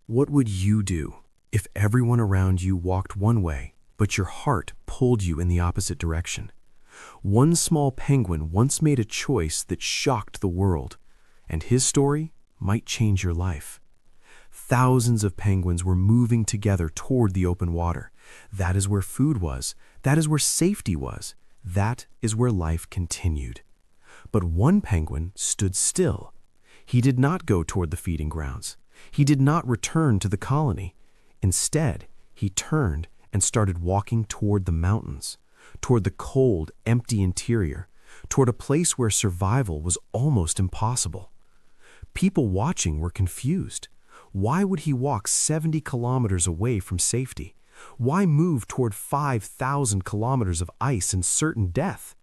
What would you do if everyone around you walked one way, but your heart pulled you in the opposite direction? One small penguin once made a choice that shocked the world, and his story might change your life. Thousands of penguins were moving together toward the open water. That is where food was. That is where safety was. That is where life continued. But one penguin stood still. He did not go toward the feeding grounds. He did not return to the colony. Instead, he turned and started walking toward the mountains, toward the cold, empty interior, toward a place where survival was almost impossible. People watching were confused. Why would he walk 70 kilometers away from safety? Why move toward 5,000 kilometers of ice and certain death?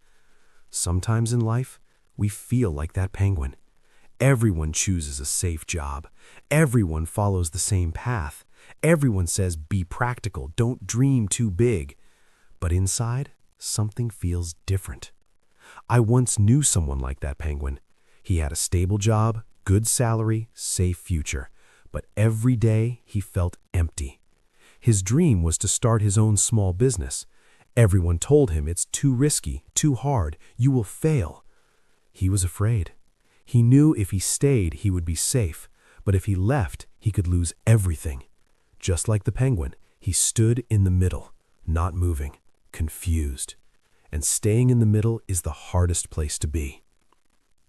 Sometimes in life, we feel like that penguin. Everyone chooses a safe job. Everyone follows the same path. Everyone says, be practical, don't dream too big. But inside, something feels different. I once knew someone like that penguin. He had a stable job, good salary, safe future. But every day he felt empty. His dream was to start his own small business. Everyone told him it's too risky, too hard, you will fail. He was afraid. He knew if he stayed, he would be safe, but if he left, he could lose everything. Just like the penguin, he stood in the middle, not moving, confused. And staying in the middle is the hardest place to be.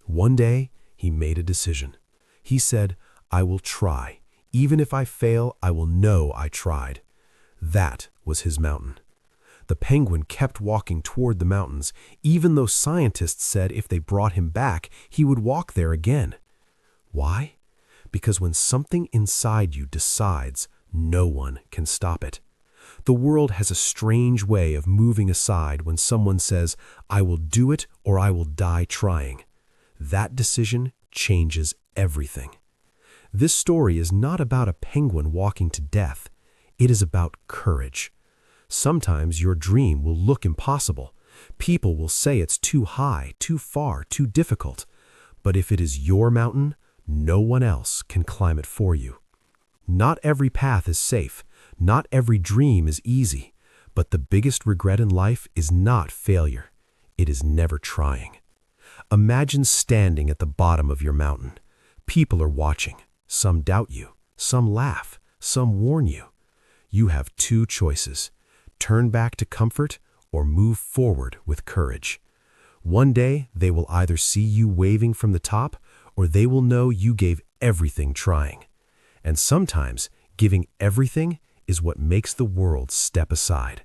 One day, he made a decision. He said, I will try. Even if I fail, I will know I tried. That was his mountain. The penguin kept walking toward the mountains, even though scientists said if they brought him back, he would walk there again. Why? Because when something inside you decides, no one can stop it. The world has a strange way of moving aside when someone says, I will do it or I will die trying. That decision changes everything. This story is not about a penguin walking to death. It is about courage. Sometimes your dream will look impossible. People will say it's too high, too far, too difficult. But if it is your mountain, no one else can climb it for you. Not every path is safe. Not every dream is easy. But the biggest regret in life is not failure. It is never trying. Imagine standing at the bottom of your mountain. People are watching. Some doubt you. Some laugh. Some warn you. You have two choices. Turn back to comfort or move forward with courage. One day, they will either see you waving from the top or they will know you gave everything trying. And sometimes, giving everything is what makes the world step aside.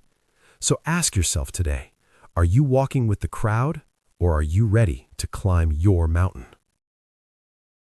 So ask yourself today, are you walking with the crowd or are you ready to climb your mountain?